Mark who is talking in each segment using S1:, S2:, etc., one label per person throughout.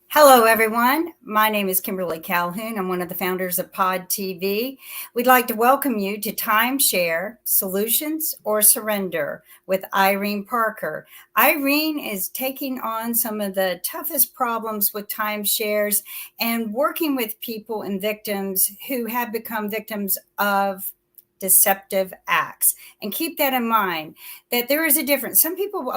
S1: Hello, everyone. My name is Kimberly Calhoun. I'm one of the founders of Pod TV. We'd like to welcome you to Timeshare Solutions or Surrender with Irene Parker. Irene is taking on some of the toughest problems with timeshares and working with people and victims who have become victims of deceptive acts. And keep that in mind, that there is a difference. A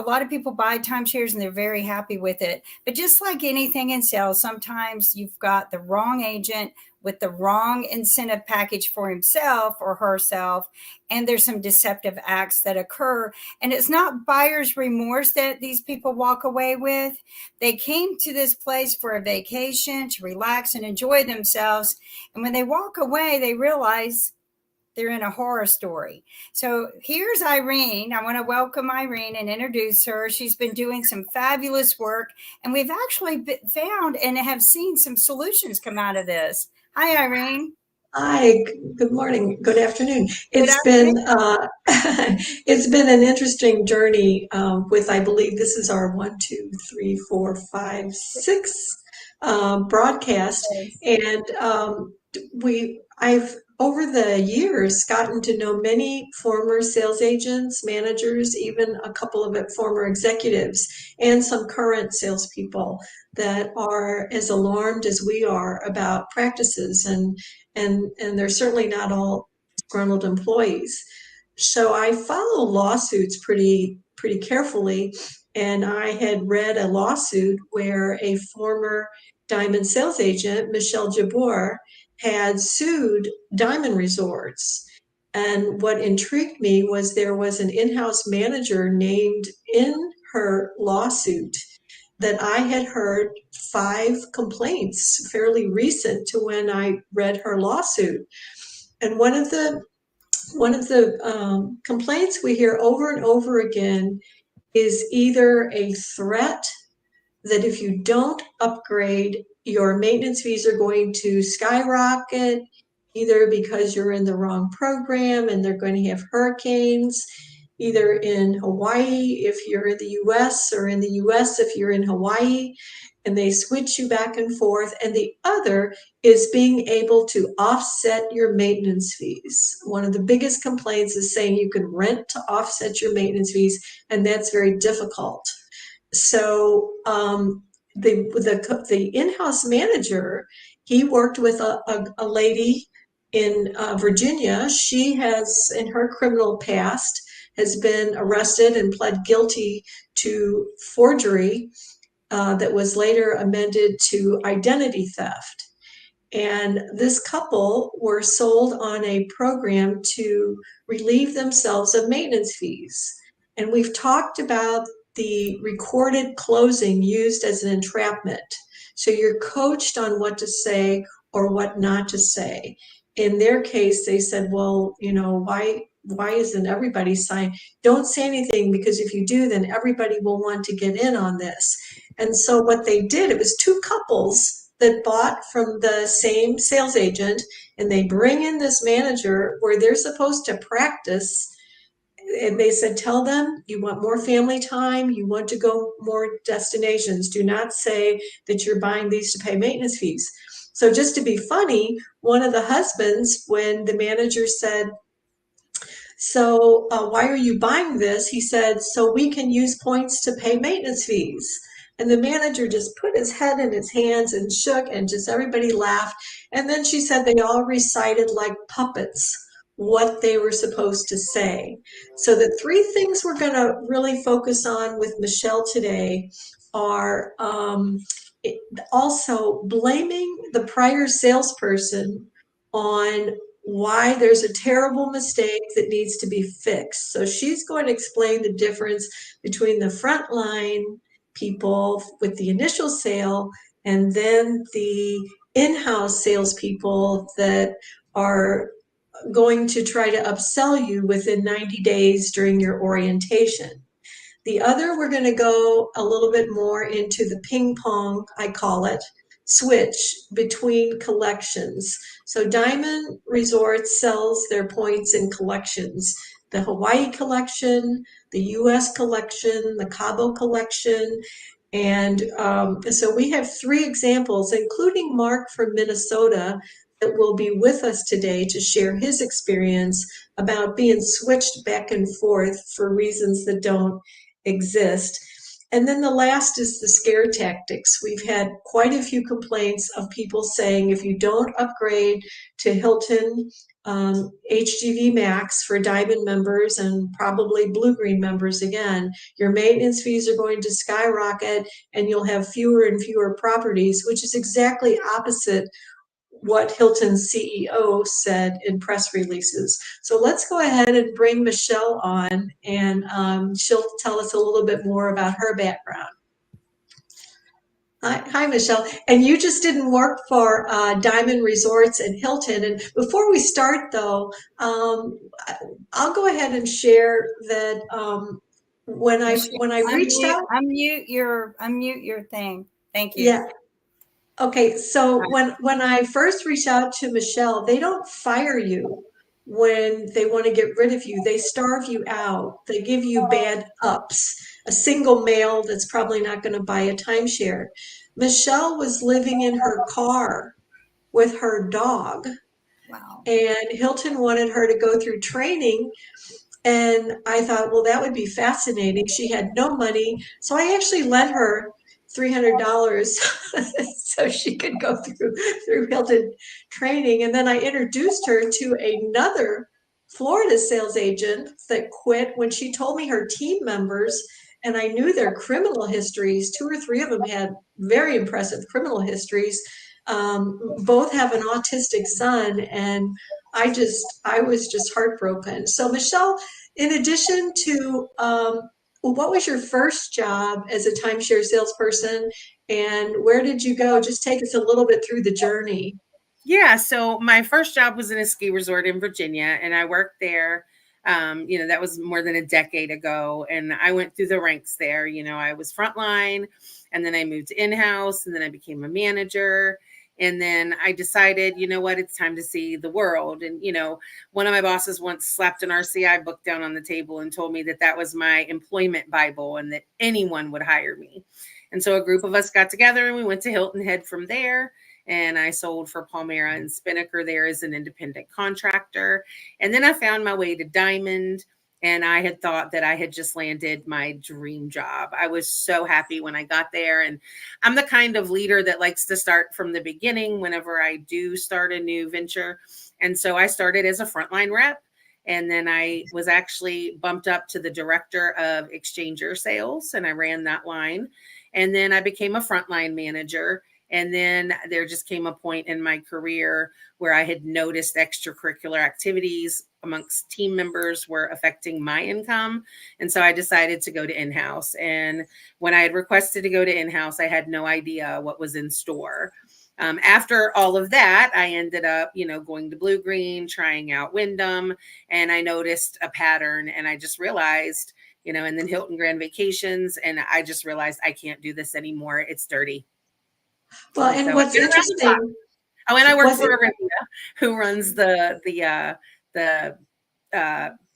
S1: lot of people buy timeshares and they're very happy with it. But just like anything in sales, sometimes you've got the wrong agent with the wrong incentive package for himself or herself. And there's some deceptive acts that occur. And it's not buyer's remorse that these people walk away with. They came to this place for a vacation to relax and enjoy themselves. And when they walk away, they realize they're in a horror story. So here's Irene. I want to welcome Irene and introduce her. She's been doing some fabulous work, and we've actually found and have seen some solutions come out of this. Hi, Irene.
S2: Hi, good morning, good afternoon. It's been an interesting journey with, I believe this is our 1, 2, 3, 4, 5, 6 broadcast, and I've over the years gotten to know many former sales agents, managers, even a couple of former executives, and some current salespeople that are as alarmed as we are about practices, and they're certainly not all disgruntled employees. So I follow lawsuits pretty carefully, and I had read a lawsuit where a former diamond sales agent, Michelle Jabbour, had sued diamond resorts. And what intrigued me was there was an in-house manager named in her lawsuit that I had heard 5 complaints, fairly recent to when I read her lawsuit. And one of the complaints we hear over and over again is either a threat that if you don't upgrade, your maintenance fees are going to skyrocket, either because you're in the wrong program and they're going to have hurricanes, either in Hawaii if you're in the US, or in the US if you're in Hawaii, and they switch you back and forth. And the other is being able to offset your maintenance fees. One of the biggest complaints is saying you can rent to offset your maintenance fees, and that's very difficult. So the in-house manager, he worked with a lady in Virginia. She has, in her criminal past, has been arrested and pled guilty to forgery that was later amended to identity theft. And this couple were sold on a program to relieve themselves of maintenance fees. And we've talked about the recorded closing used as an entrapment. So you're coached on what to say or what not to say. In their case, they said, well, why isn't everybody signed? Don't say anything, because if you do, then everybody will want to get in on this. And so what they did, it was 2 couples that bought from the same sales agent, and they bring in this manager where they're supposed to practice. And they said, tell them you want more family time, you want to go more destinations. Do not say that you're buying these to pay maintenance fees. So just to be funny, one of the husbands, when the manager said, so why are you buying this? He said, so we can use points to pay maintenance fees. And the manager just put his head in his hands and shook, and just everybody laughed. And then she said they all recited like puppets what they were supposed to say. So the 3 things we're going to really focus on with Michelle today are also blaming the prior salesperson on why there's a terrible mistake that needs to be fixed. So she's going to explain the difference between the frontline people with the initial sale and then the in-house salespeople that are going to try to upsell you within 90 days during your orientation. The other, we're going to go a little bit more into the ping pong, I call it, switch between collections. So Diamond Resorts sells their points in collections. The Hawaii collection, the US collection, the Cabo collection, and so we have 3 examples, including Mark from Minnesota, that will be with us today to share his experience about being switched back and forth for reasons that don't exist. And then the last is the scare tactics. We've had quite a few complaints of people saying if you don't upgrade to Hilton HGV Max for Diamond members and probably Blue Green members again, your maintenance fees are going to skyrocket and you'll have fewer and fewer properties, which is exactly opposite what Hilton's CEO said in press releases. So let's go ahead and bring Michelle on, and she'll tell us a little bit more about her background. Hi, Michelle. And you just didn't work for Diamond Resorts and Hilton. And before we start, though, I'll go ahead and share that when I reached out,
S1: unmute your thing. Thank you.
S2: Yeah. Okay, so when I first reach out to Michelle, they don't fire you when they want to get rid of you. They starve you out. They give you bad ups. A single male that's probably not going to buy a timeshare. Michelle was living in her car with her dog.
S1: Wow.
S2: And Hilton wanted her to go through training. And I thought, well, that would be fascinating. She had no money. So I actually lent her $300 so she could go through Hilton training. And then I introduced her to another Florida sales agent that quit when she told me her team members, and I knew their criminal histories. 2 or 3 of them had very impressive criminal histories. Both have an autistic son, and I was just heartbroken. So Michelle, in addition to what was your first job as a timeshare salesperson, and where did you go? Just take us a little bit through the journey.
S3: Yeah, so my first job was in a ski resort in Virginia, and I worked there. That was more than a decade ago, and I went through the ranks there. I was frontline, and then I moved to in-house, and then I became a manager. And then I decided, you know what, it's time to see the world. And, one of my bosses once slapped an RCI book down on the table and told me that that was my employment Bible and that anyone would hire me. And so a group of us got together and we went to Hilton Head from there. And I sold for Palmyra and Spinnaker there as an independent contractor. And then I found my way to Diamond. And I had thought that I had just landed my dream job. I was so happy when I got there. And I'm the kind of leader that likes to start from the beginning whenever I do start a new venture. And so I started as a frontline rep. And then I was actually bumped up to the director of exchanger sales, and I ran that line. And then I became a frontline manager. And then there just came a point in my career where I had noticed extracurricular activities amongst team members were affecting my income. And so I decided to go to in-house. And when I had requested to go to in-house, I had no idea what was in store. After all of that, I ended up, going to Blue Green, trying out Wyndham, and I noticed a pattern, and I just realized, and then Hilton Grand Vacations, and I just realized I can't do this anymore. It's dirty.
S2: Well, and so what's interesting.
S3: Oh, and I work for Irene, who runs the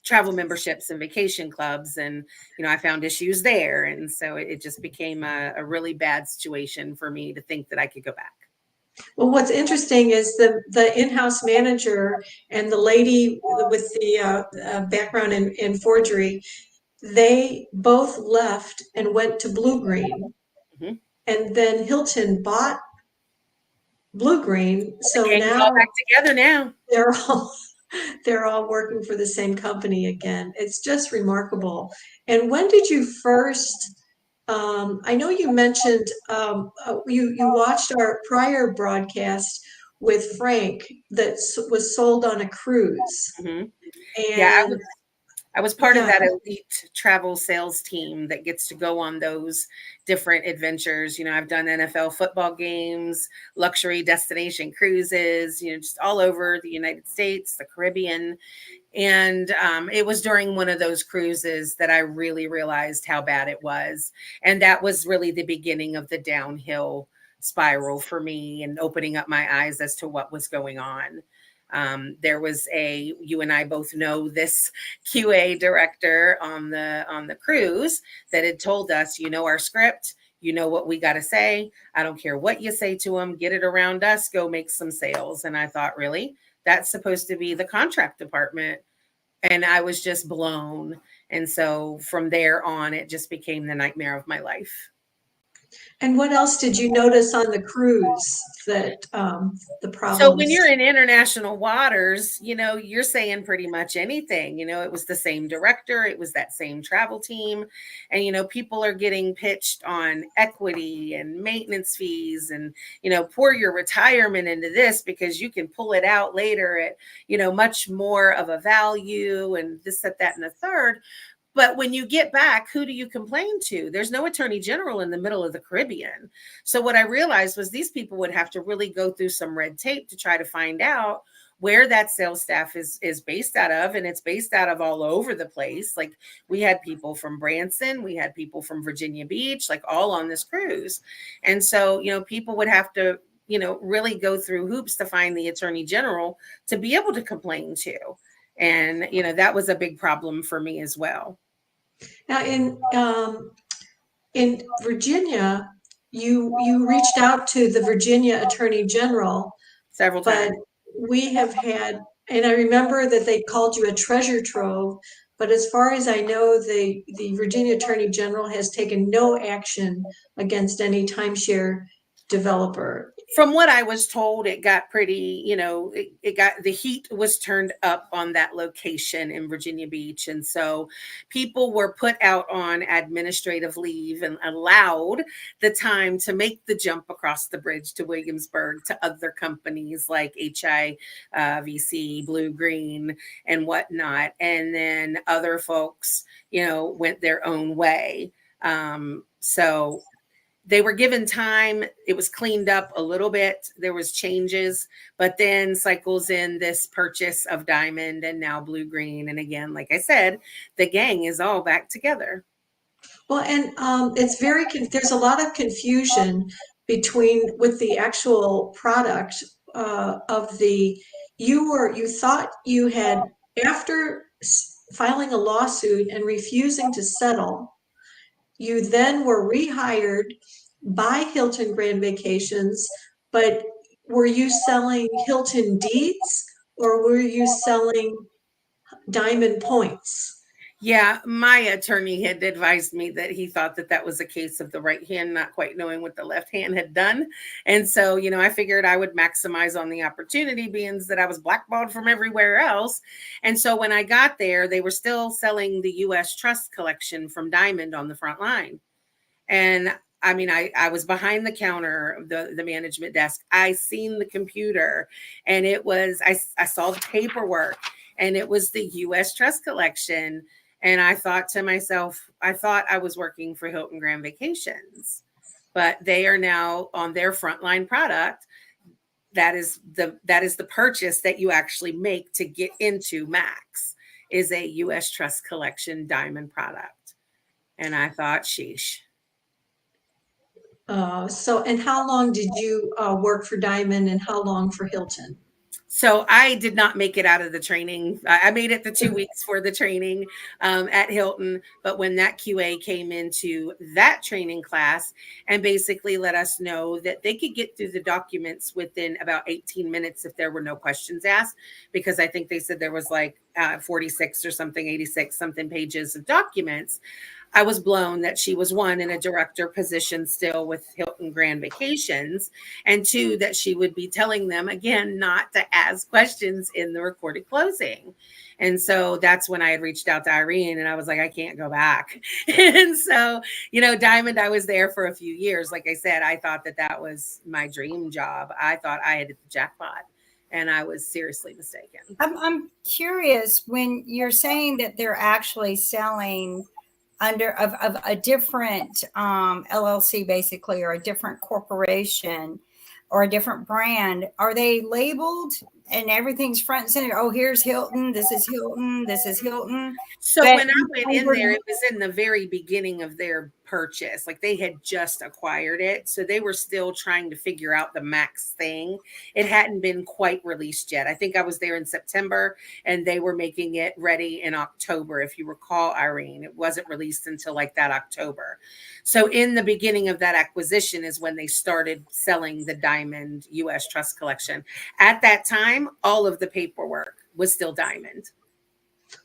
S3: travel memberships and vacation clubs, and I found issues there, and so it just became a really bad situation for me to think that I could go back.
S2: Well, what's interesting is the in-house manager and the lady with the background in forgery, they both left and went to Blue Green. Mm-hmm. And then Hilton bought Blue Green. So now
S3: all back together now.
S2: They're all working for the same company again. It's just remarkable. And when did you first I know you mentioned you watched our prior broadcast with Frank that was sold on a cruise,
S3: Hmm. Yeah,
S2: and
S3: I was part of
S2: yeah,
S3: that elite travel sales team that gets to go on those different adventures. I've done NFL football games, luxury destination cruises, just all over the United States, the Caribbean. And it was during one of those cruises that I really realized how bad it was. And that was really the beginning of the downhill spiral for me and opening up my eyes as to what was going on. There was you and I both know this QA director on the cruise that had told us, our script, what we got to say. I don't care what you say to them, get it around us, go make some sales. And I thought, really? That's supposed to be the contract department. And I was just blown. And so from there on, it just became the nightmare of my life.
S2: and what else did you notice on the cruise that the
S3: So when
S2: problems?
S3: you're in international waters, you're saying pretty much anything. It was the same director, it was that same travel team. And, people are getting pitched on equity and maintenance fees and, pour your retirement into this because you can pull it out later at, much more of a value and this, that, and the third. But when you get back, who do you complain to? There's no attorney general in the middle of the Caribbean. So what I realized was these people would have to really go through some red tape to try to find out where that sales staff is based out of. And it's based out of all over the place. Like we had people from Branson, we had people from Virginia Beach, like all on this cruise. And so, people would have to, really go through hoops to find the attorney general to be able to complain to. And, that was a big problem for me as well.
S2: Now in Virginia, you reached out to the Virginia Attorney General,
S3: Several
S2: but
S3: times.
S2: we have had, and I remember that they called you a treasure trove, but as far as I know, the Virginia Attorney General has taken no action against any timeshare developer.
S3: From what I was told, it got pretty, it got, the heat was turned up on that location in Virginia Beach. And so people were put out on administrative leave and allowed the time to make the jump across the bridge to Williamsburg to other companies like HIVC, Blue Green, and whatnot. And then other folks, went their own way. So they were given time. It was cleaned up a little bit. There was changes, but then cycles in this purchase of Diamond and now Blue Green. And again, like I said, the gang is all back together.
S2: Well, and it's there's a lot of confusion with the actual product of you thought you had, after filing a lawsuit and refusing to settle, you then were rehired by Hilton Grand Vacations, but were you selling Hilton deeds or were you selling Diamond points?
S3: Yeah, my attorney had advised me that he thought that that was a case of the right hand not quite knowing what the left hand had done. And so, I figured I would maximize on the opportunity, being that I was blackballed from everywhere else. And so when I got there, they were still selling the US Trust collection from Diamond on the front line. And I mean, I was behind the counter of the management desk. I seen the computer and it was, I saw the paperwork and it was the US Trust collection. And I thought to myself, I thought I was working for Hilton Grand Vacations, but they are now on their frontline product. That is the purchase that you actually make to get into Max is a US Trust collection diamond product. And I thought, sheesh.
S2: And how long did you work for Diamond and how long for Hilton?
S3: So I did not make it out of the training. I made it the 2 weeks for the training at Hilton. But when that QA came into that training class and basically let us know that they could get through the documents within about 18 minutes if there were no questions asked, because I think they said there was like 46 or something, 86 something pages of documents. I was blown that she was, one, in a director position still with Hilton Grand Vacations, and two, that she would be telling them again not to ask questions in the recorded closing. And so that's when I had reached out to Irene and I was like, I can't go back. And so, Diamond, I was there for a few years. Like I said, I thought that that was my dream job. I thought I had hit the jackpot, and I was seriously mistaken.
S1: I'm curious, when you're saying that they're actually selling under of a different LLC, basically, or a different corporation or a different brand, are they labeled and everything's front and center? Oh, here's Hilton. This is Hilton. This is Hilton.
S3: So
S1: But
S3: when I went in there, it was in the very beginning of their purchase. Like, they had just acquired it. So they were still trying to figure out the Max thing. It hadn't been quite released yet. I think I was there in September and they were making it ready in October. If you recall, Irene, it wasn't released until like that October. So in the beginning of that acquisition is when they started selling the Diamond US Trust Collection. At that time, all of the paperwork was still Diamond.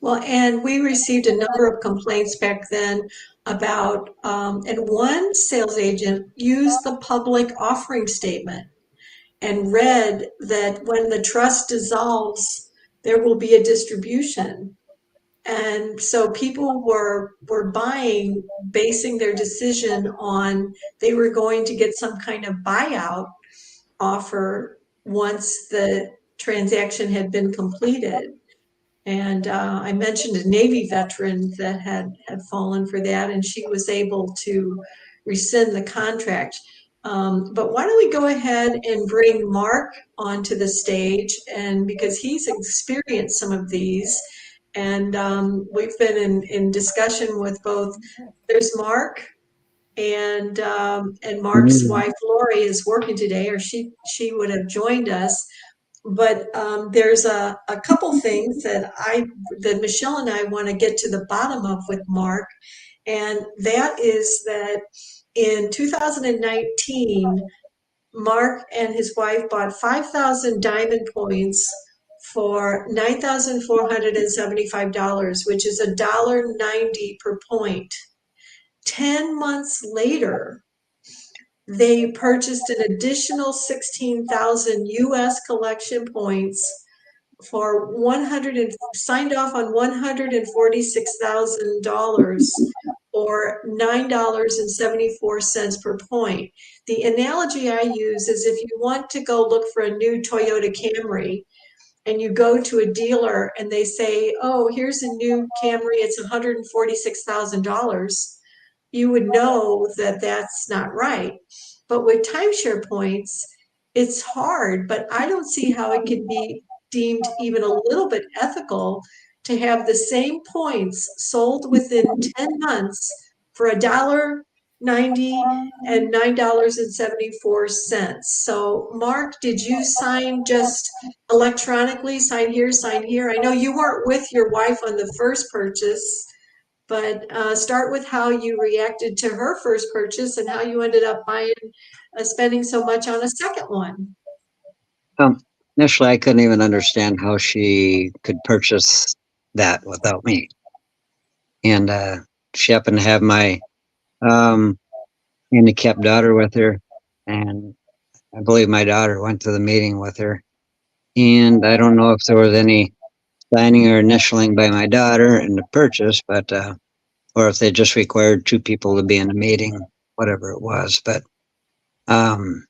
S2: Well, and we received a number of complaints back then about, and one sales agent used the public offering statement and read that when the trust dissolves, there will be a distribution. And so people were buying, basing their decision on they were going to get some kind of buyout offer once the transaction had been completed. And I mentioned a Navy veteran that had fallen for that, and she was able to rescind the contract. But why don't we go ahead and bring Mark onto the stage, and because he's experienced some of these, and we've been in discussion with both. There's Mark, and Mark's wife Lori is working today, or she would have joined us. But there's a couple things that Michelle and I want to get to the bottom of with Mark, and that is that in 2019, Mark and his wife bought 5,000 diamond points for $9,475, which is $1.90 per point. 10 months later, they purchased an additional 16,000 US collection points for signed off on $146,000 or $9.74 per point. The analogy I use is if you want to go look for a new Toyota Camry and you go to a dealer and they say, oh, here's a new Camry, it's $146,000, you would know that that's not right. But with timeshare points, it's hard, but I don't see how it could be deemed even a little bit ethical to have the same points sold within 10 months for $1.90 and $9.74. So Mark, did you sign just electronically, sign here, sign here? I know you weren't with your wife on the first purchase, but start with how you reacted to her first purchase and how you ended up spending so much on a second one.
S4: Initially, I couldn't even understand how she could purchase that without me. And she happened to have my handicapped daughter with her, and I believe my daughter went to the meeting with her. And I don't know if there was any signing or initialing by my daughter in the purchase, but or if they just required two people to be in the meeting, whatever it was. But I'm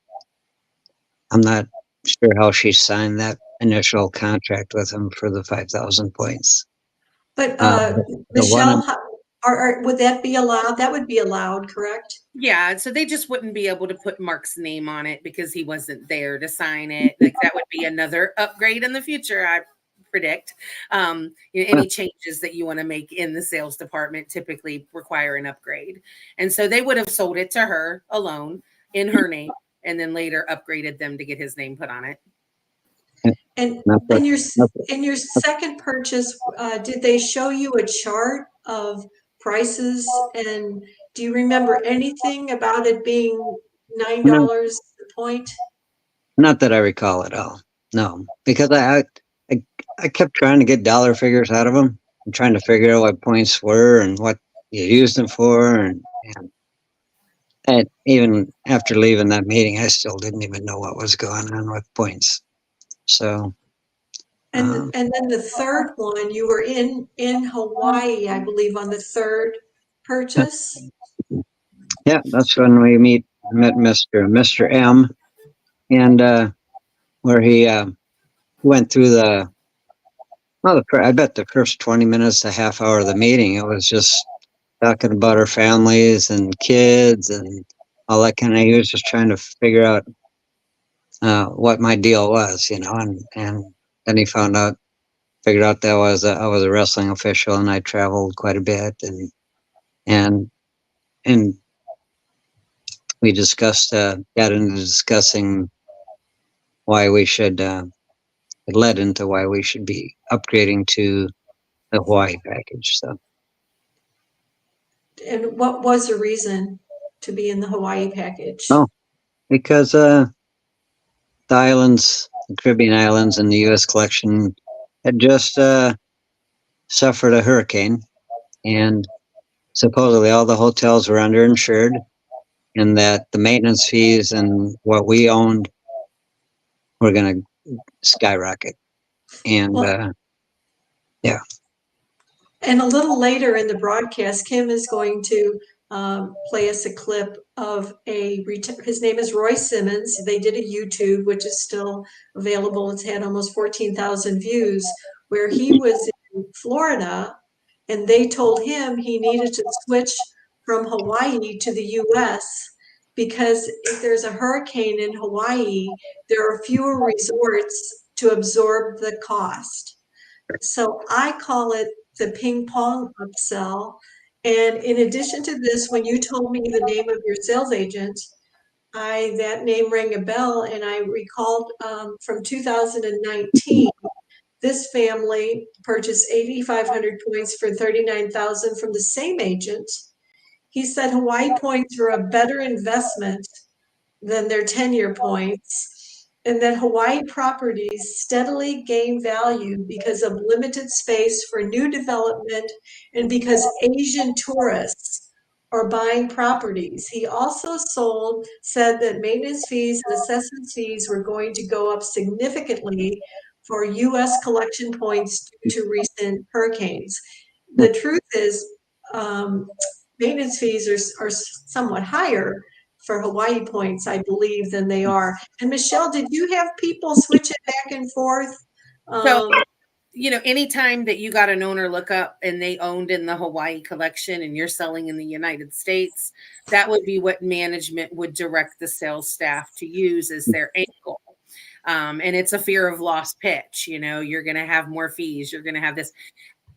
S4: not sure how she signed that initial contract with him for the 5,000 points.
S2: But Michelle, would that be allowed? That would be allowed, correct?
S3: Yeah, so they just wouldn't be able to put Mark's name on it because he wasn't there to sign it. Like, that would be another upgrade in the future, I predict. Any changes that you want to make in the sales department typically require an upgrade. And so they would have sold it to her alone in her name, and then later upgraded them to get his name put on it.
S2: And in your second purchase, did they show you a chart of prices? And do you remember anything about it being $9 a point?
S4: Not that I recall at all. No, because I kept trying to get dollar figures out of them. I'm trying to figure out what points were and what you used them for, and even after leaving that meeting, I still didn't even know what was going on with points. So,
S2: And then the third one, you were in Hawaii, I believe, on the third purchase.
S4: yeah, that's when we met Mr. M, and where he went through I bet the first 20 minutes, a half hour of the meeting, it was just talking about our families and kids and all that kind of. He was just trying to figure out what my deal was, and then he figured out that I was a wrestling official and I traveled quite a bit, and and we got into discussing why we should. It led into why we should be upgrading to the Hawaii package. So,
S2: And what was the reason to be in the Hawaii package?
S4: oh, because the islands, the Caribbean islands, and the U.S. collection had just suffered a hurricane, and supposedly all the hotels were underinsured, and that the maintenance fees and what we owned were going to skyrocket. And
S2: Well,
S4: yeah,
S2: and a little later in the broadcast, Kim is going to play us a clip of his name is Roy Simmons. They did a YouTube, which is still available. It's had almost 14,000 views, where he was in Florida and they told him he needed to switch from Hawaii to the US because if there's a hurricane in Hawaii, there are fewer resorts to absorb the cost. So I call it the ping pong upsell. And in addition to this, when you told me the name of your sales agent, that name rang a bell, and I recalled from 2019, this family purchased 8,500 points for 39,000 from the same agent. He said Hawaii points were a better investment than their 10-year points, and that Hawaii properties steadily gain value because of limited space for new development and because Asian tourists are buying properties. He also said that maintenance fees and assessment fees were going to go up significantly for U.S. collection points due to recent hurricanes. The truth is, maintenance fees are somewhat higher for Hawaii points, I believe, than they are. And Michelle, did you have people switch it back and forth?
S3: So, anytime that you got an owner look up and they owned in the Hawaii collection and you're selling in the United States, that would be what management would direct the sales staff to use as their angle. And it's a fear of loss pitch. You're going to have more fees. You're going to have this.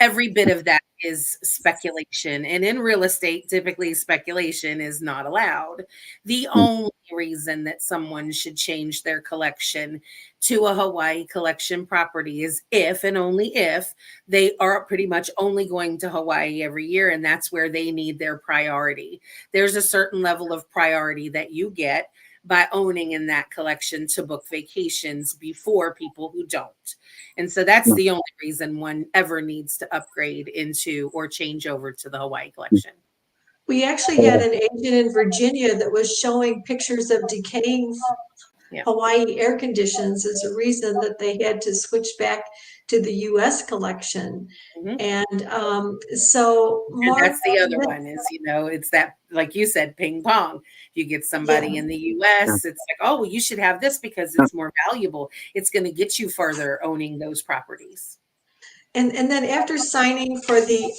S3: Every bit of that is speculation. And in real estate, typically speculation is not allowed. The only reason that someone should change their collection to a Hawaii collection property is if and only if they are pretty much only going to Hawaii every year, and that's where they need their priority. There's a certain level of priority that you get by owning in that collection to book vacations before people who don't. And so that's the only reason one ever needs to upgrade into or change over to the Hawaii collection.
S2: We actually had an agent in Virginia that was showing pictures of decaying Hawaii air conditions as a reason that they had to switch back to the U.S. collection. And so Mark,
S3: and that's the other one is, it's that, like you said, ping pong. You get somebody in the U.S., it's like, oh, well, you should have this because it's more valuable. It's going to get you further owning those properties.
S2: And then after signing for the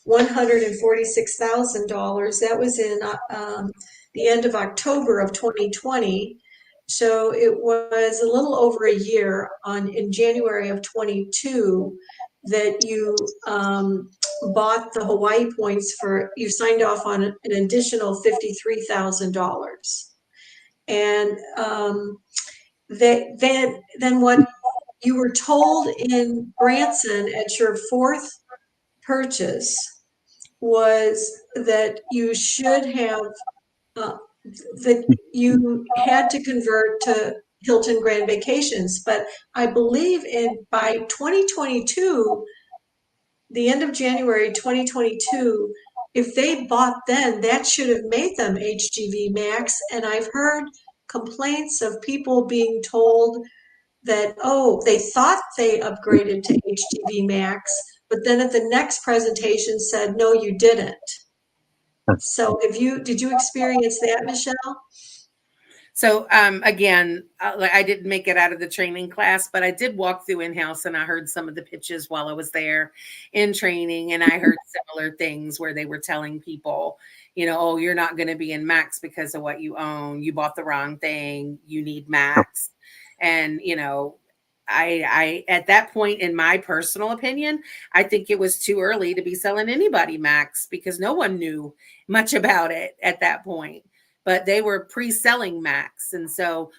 S2: $146,000, that was in the end of October of 2020. So it was a little over a year in January of 22 that you bought the Hawaii points you signed off on an additional $53,000. And then what you were told in Branson at your fourth purchase was that you should have that you had to convert to Hilton Grand Vacations, but I believe by 2022, the end of January 2022, if they bought then, that should have made them HGV Max. And I've heard complaints of people being told that, oh, they thought they upgraded to HGV Max, but then at the next presentation said, no, you didn't. So did you experience that, Michelle?
S3: So again, like I didn't make it out of the training class, but I did walk through in-house and I heard some of the pitches while I was there in training. And I heard similar things where they were telling people, oh, you're not going to be in Max because of what you own. You bought the wrong thing. You need Max. And, I at that point, in my personal opinion, I think it was too early to be selling anybody Max because no one knew much about it at that point. But they were pre-selling Max. And so,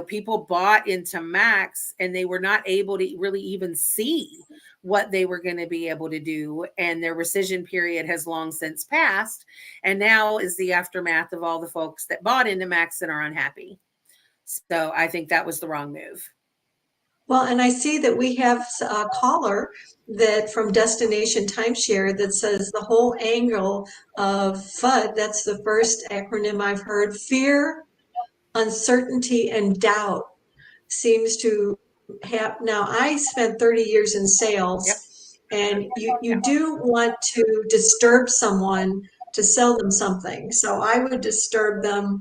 S3: people bought into Max and they were not able to really even see what they were going to be able to do. And their rescission period has long since passed. And now is the aftermath of all the folks that bought into Max and are unhappy. So I think that was the wrong move.
S2: Well, and I see that we have a caller that from Destination Timeshare that says the whole angle of FUD, that's the first acronym I've heard, fear, uncertainty, and doubt seems to have. Now, I spent 30 years in sales,
S3: Yep.
S2: and you do want to disturb someone to sell them something. So I would disturb them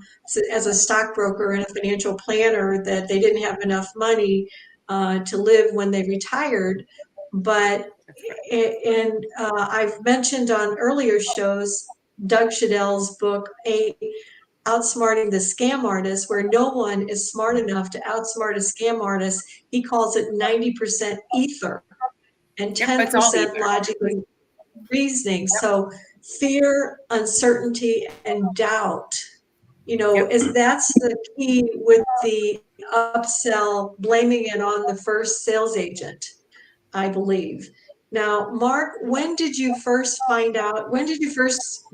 S2: as a stockbroker and a financial planner that they didn't have enough money to live when they retired. But I've mentioned on earlier shows Doug Shadell's book, Outsmarting the Scam Artist, where no one is smart enough to outsmart a scam artist. He calls it 90% ether and 10% logic and reasoning. So fear, uncertainty, and doubt, is that's the key with the upsell, blaming it on the first sales agent, I believe. Now, Mark, when did you first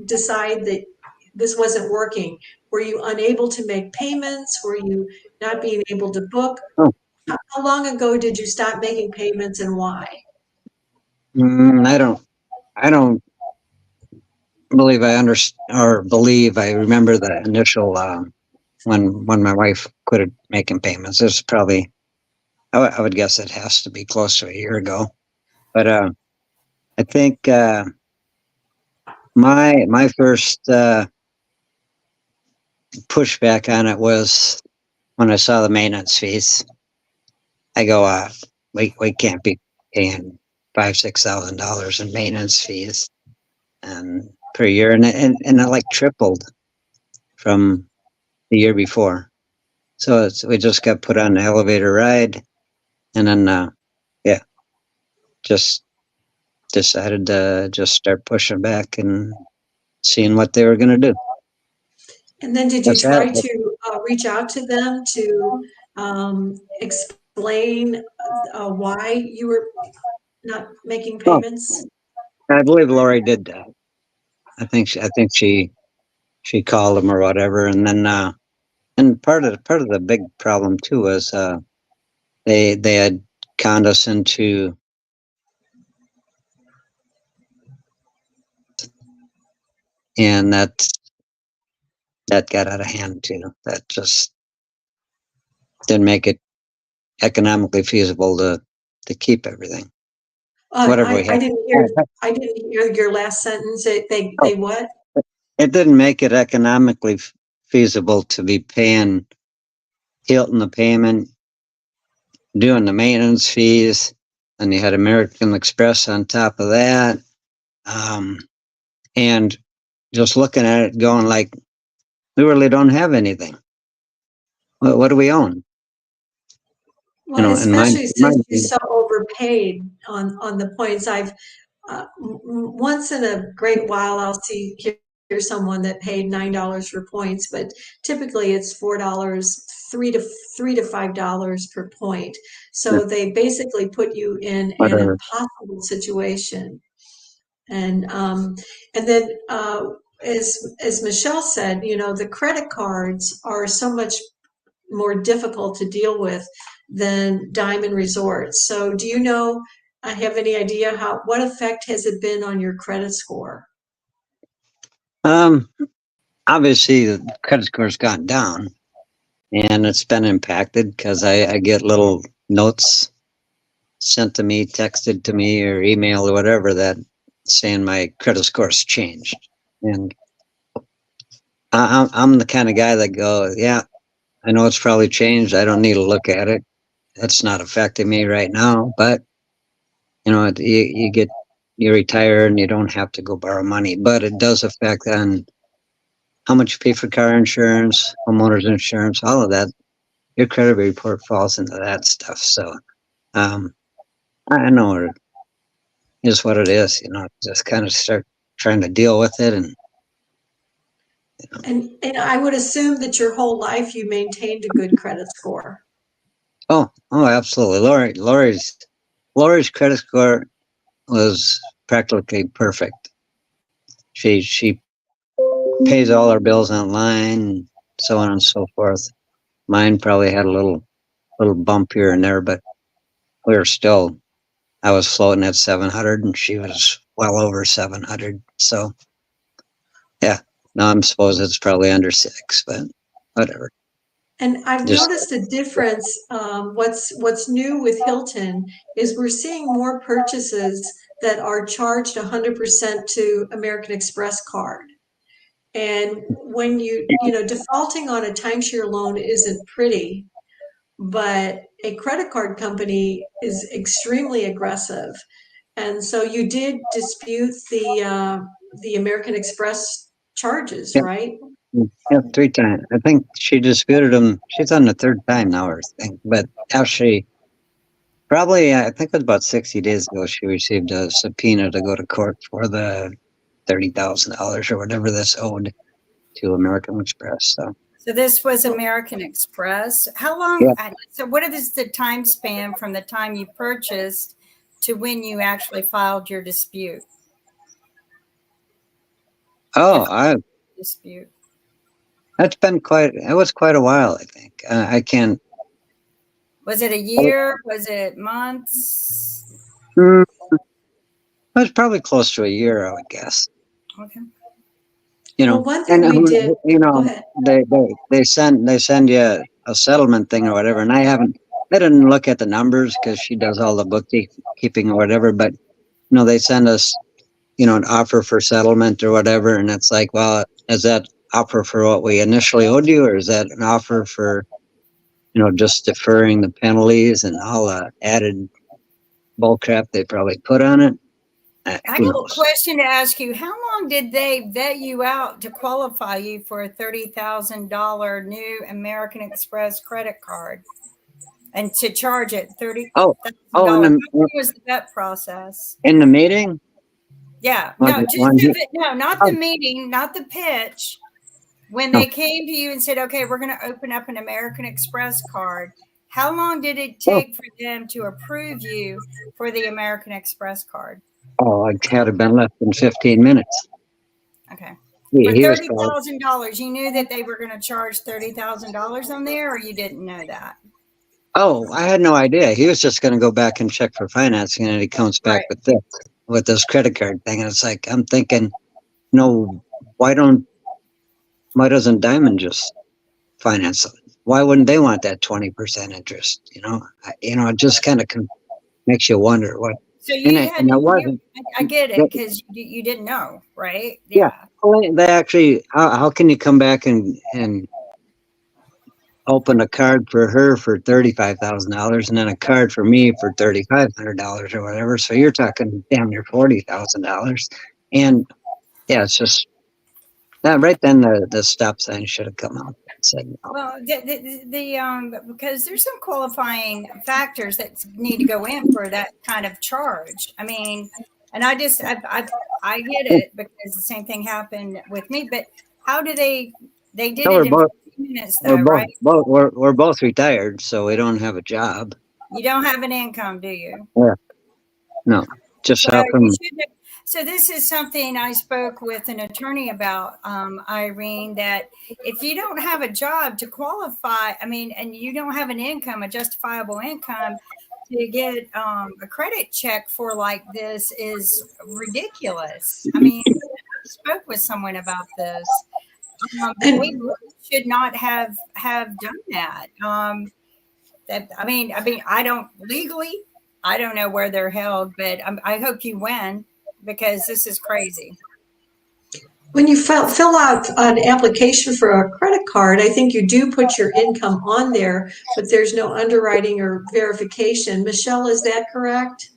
S2: decide that this wasn't working? Were you unable to make payments? Were you not being able to book? How long ago did you stop making payments and why?
S4: I don't believe I remember the initial when my wife quit making payments. It's probably I would guess it has to be close to a year ago. But I think my first pushback on it was when I saw the maintenance fees. I go, we can't be paying $5,000-6,000 in maintenance fees and per year, and it like tripled from the year before. So we just got put on the elevator ride, and then just decided to just start pushing back and seeing what they were going to do.
S2: And then did you try to reach out to them to explain why you were not making payments?
S4: I believe Lori did that. I think she called them or whatever, and then and part of the big problem too was they had conned us into and that got out of hand too. That just didn't make it economically feasible to keep everything. Whatever we had.
S2: I didn't hear your last sentence. They what?
S4: It didn't make it economically feasible to be paying Hilton the payment, doing the maintenance fees, and you had American Express on top of that, and just looking at it, going like, we really don't have anything. What do we own?
S2: Well, especially since you're so overpaid on the points. I've once in a great while I'll hear someone that paid $9 for points, but typically it's $4, $3 to $5 per point. So they basically put you in an impossible situation. And then as Michelle said, the credit cards are so much more difficult to deal with than Diamond Resorts. So do you know, I have any idea what effect has it been on your credit score?
S4: Um, Obviously the credit score's gone down, and it's been impacted because I get little notes sent to me, texted to me, or email or whatever that saying my credit score's changed. And I'm the kind of guy that go, yeah, I know it's probably changed. I don't need to look at it. It's not affecting me right now, but you retire and you don't have to go borrow money, but it does affect on how much you pay for car insurance, homeowners insurance, all of that. Your credit report falls into that stuff. So, um, I know it is what it is, just kind of start trying to deal with it.
S2: And I would assume that your whole life you maintained a good credit score.
S4: Oh, absolutely. Lori's credit score was practically perfect. She pays all her bills online, so on and so forth. Mine probably had a little bump here and there, but we were still. I was floating at 700, and she was well over 700. So, yeah. No, I'm suppose it's probably under 6, but whatever.
S2: And I've
S4: Just
S2: noticed a difference. What's new with Hilton is we're seeing more purchases that are charged 100% to American Express card. And when defaulting on a timeshare loan isn't pretty, but a credit card company is extremely aggressive. And so you did dispute the American Express charges,
S4: yeah,
S2: right?
S4: yeah, 3 times. I think she disputed them. She's on the third time now, or thing. But actually, probably I think it was about 60 days ago. She received a subpoena to go to court for the $30,000 or whatever this owed to American Express.
S1: So this was American Express. How long?
S4: Yeah.
S1: So what is the time span from the time you purchased to when you actually filed your dispute?
S4: Oh,
S1: Dispute.
S4: it was quite a while, I think. I can't.
S1: Was it a year? Was it months?
S4: Mm, it was probably close to a year, I would guess.
S1: Okay.
S2: Well, one
S4: And
S2: thing we did, go ahead.
S4: they send you a settlement thing or whatever, and I didn't look at the numbers because she does all the bookkeeping or whatever, but they send us an offer for settlement or whatever, and it's like, well, is that offer for what we initially owed you, or is that an offer for just deferring the penalties and all the added bull crap they probably put on it?
S1: I
S4: Who
S1: have a
S4: knows?
S1: question to ask you. How long did they vet you out to qualify you for a $30,000 new American Express credit card and to charge it $30,000?
S4: Oh,
S1: How long was the vet process?
S4: in the meeting?
S1: Yeah,
S4: Was
S1: no,
S4: it
S1: just
S4: one?
S1: no, not the meeting, not the pitch. When
S4: Oh,
S1: they came to you and said, "Okay, we're going to open up an American Express card," how long did it
S4: oh,
S1: take for them to approve you for the American Express card?
S4: oh, it had to been less than 15 minutes.
S1: Okay. For
S4: He was called.
S1: $30,000, you knew that they were going to charge $30,000 on there, or you didn't know that?
S4: Oh, I had no idea. He was just going to go back and check for financing, and he comes back
S1: Right.
S4: with this credit card thing, and it's like I'm thinking, no, why doesn't Diamond just finance it? Why wouldn't they want that 20% interest? It just kind of makes you wonder what.
S1: So
S4: And
S1: you had,
S4: I wasn't.
S1: I get it because you didn't know, right?
S4: Yeah.
S1: Yeah.
S4: Well, they actually. How can you come back and open a card for her for $35,000 and then a card for me for $3,500 or whatever? So you're talking damn near $40,000. And yeah, it's just that right then the stop sign should have come out and said no.
S1: Well, because there's some qualifying factors that need to go in for that kind of charge. I mean, and I get it because the same thing happened with me. But how do they did
S4: So
S1: it in 15 minutes though, right?
S4: we're both retired, so we don't have a job.
S1: You don't have an income, do you?
S4: Yeah. No. Just
S1: So
S4: how come?
S1: So this is something I spoke with an attorney about, Irene, that if you don't have a job to qualify, I mean, and you don't have an income, a justifiable income, to get a credit check for like this is ridiculous. I mean, spoke with someone about this.
S2: And
S1: We really should not have done that. I mean, I don't legally, I don't know where they're held, but I hope you win because this is crazy.
S2: when you fill out an application for a credit card, I think you do put your income on there, but there's no underwriting or verification. Michelle, is that correct?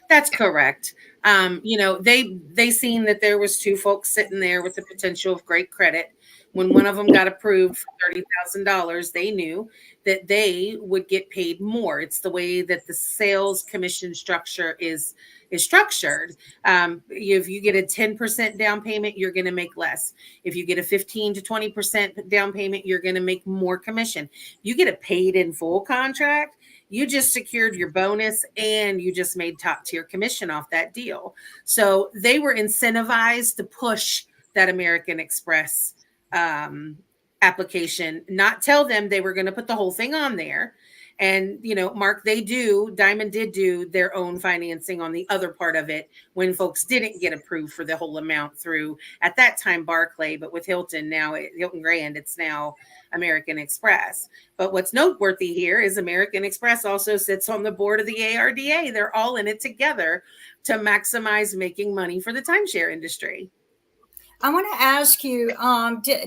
S3: That's correct. They seen that there was two folks sitting there with the potential of great credit. When one of them got approved for $30,000, they knew that they would get paid more. It's the way that the sales commission structure is structured. If you get a 10% down payment, you're going to make less. If you get a 15 to 20% down payment, you're going to make more commission. You get a paid in full contract, you just secured your bonus and you just made top tier commission off that deal. So they were incentivized to push that American Express application, not tell them they were going to put the whole thing on there. And, Mark, Diamond did do their own financing on the other part of it when folks didn't get approved for the whole amount through, at that time, Barclay, but with Hilton Grand, it's now American Express. But what's noteworthy here is American Express also sits on the board of the ARDA. They're all in it together to maximize making money for the timeshare industry.
S1: I want to ask you,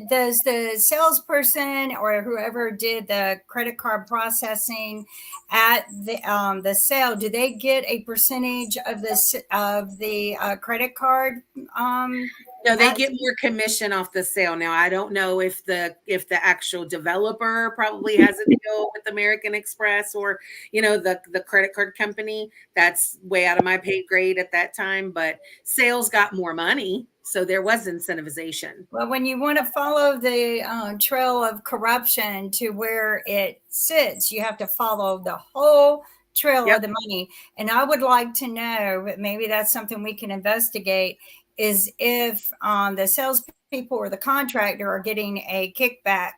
S1: does the salesperson or whoever did the credit card processing at the sale, do they get a percentage of the credit card?
S3: No, they get more commission off the sale. Now, I don't know if the actual developer probably has a deal with American Express or, the credit card company. That's way out of my pay grade at that time, but sales got more money. So there was incentivization.
S1: Well, when you want to follow the trail of corruption to where it sits, you have to follow the whole trail of the money. And I would like to know, but maybe that's something we can investigate, is if the salespeople or the contractor are getting a kickback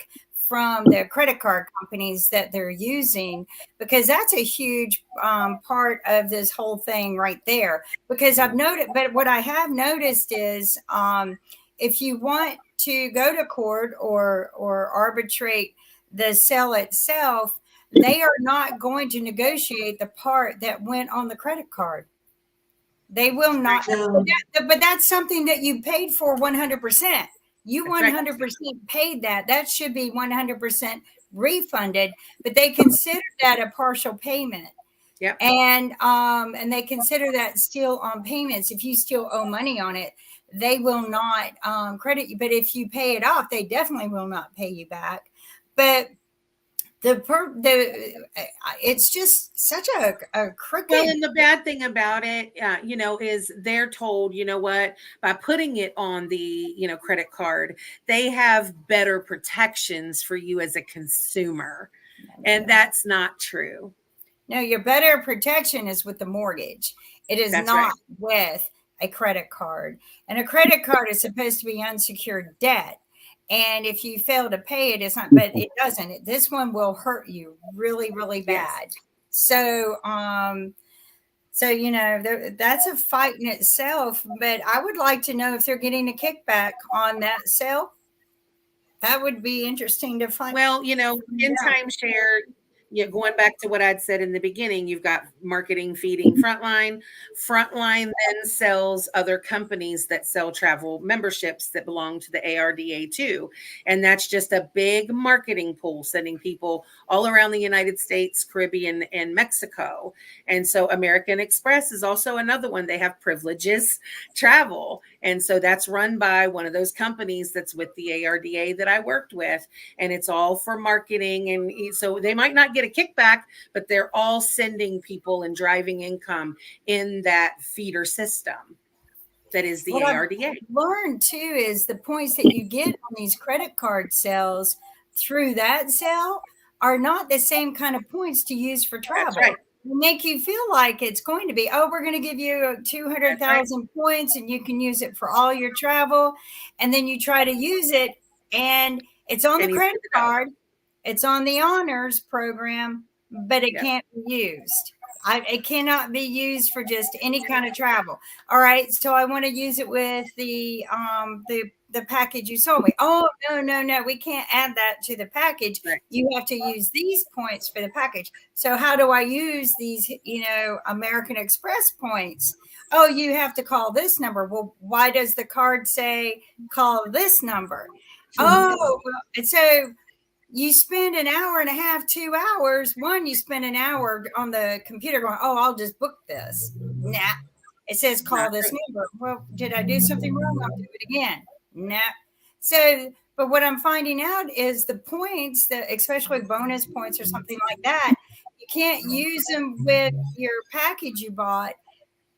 S1: from the credit card companies that they're using, because that's a huge part of this whole thing right there. Because I've noted, but what I have noticed is if you want to go to court or arbitrate the sale itself, they are not going to negotiate the part that went on the credit card. They will not. But that's something that you paid for 100%. You 100% paid that. That should be 100% refunded, but they consider that a partial payment.
S3: Yep.
S1: And they consider that still on payments. If you still owe money on it, they will not credit you. But if you pay it off, they definitely will not pay you back. But it's just such a crooked.
S3: Well, and the bad thing about it, is they're told, what, by putting it on the, credit card, they have better protections for you as a consumer. And that's not true.
S1: No, your better protection is with the mortgage. It is not with a credit card. And a credit card is supposed to be unsecured debt. And if you fail to pay it, it's not, but it doesn't. This one will hurt you really, really bad. Yes. So, that's a fight in itself. But I would like to know if they're getting a kickback on that sale. That would be interesting to find.
S3: Well, in timeshare, going back to what I'd said in the beginning, you've got marketing feeding Frontline. Frontline then sells other companies that sell travel memberships that belong to the ARDA too. And that's just a big marketing pool, sending people all around the United States, Caribbean, and Mexico. And so American Express is also another one. They have Privileges Travel. And so that's run by one of those companies that's with the ARDA that I worked with. And it's all for marketing. And so they might not get a kickback, but they're all sending people and driving income in that feeder system that is the ARDA.
S1: I've learned too is the points that you get on these credit card sales through that sale are not the same kind of points to use for travel.
S3: That's right.
S1: Make you feel like it's going to be, we're going to give you 200,000 points and you can use it for all your travel. And then you try to use it and it's on the credit card. It's on the honors program, but it can't be used. It cannot be used for just any kind of travel. All right, so I want to use it with the package you sold me. Oh, no, we can't add that to the package.
S3: Right.
S1: You have to use these points for the package. So how do I use these, American Express points? Oh, you have to call this number. Well, why does the card say call this number? Oh, well, and so you spend an hour and a half, 2 hours. One, you spend an hour on the computer going, oh, I'll just book this. Nah. It says call this number. Well, did I do something wrong? I'll do it again. Nah. So, but what I'm finding out is the points, that especially bonus points or something like that, you can't use them with your package you bought.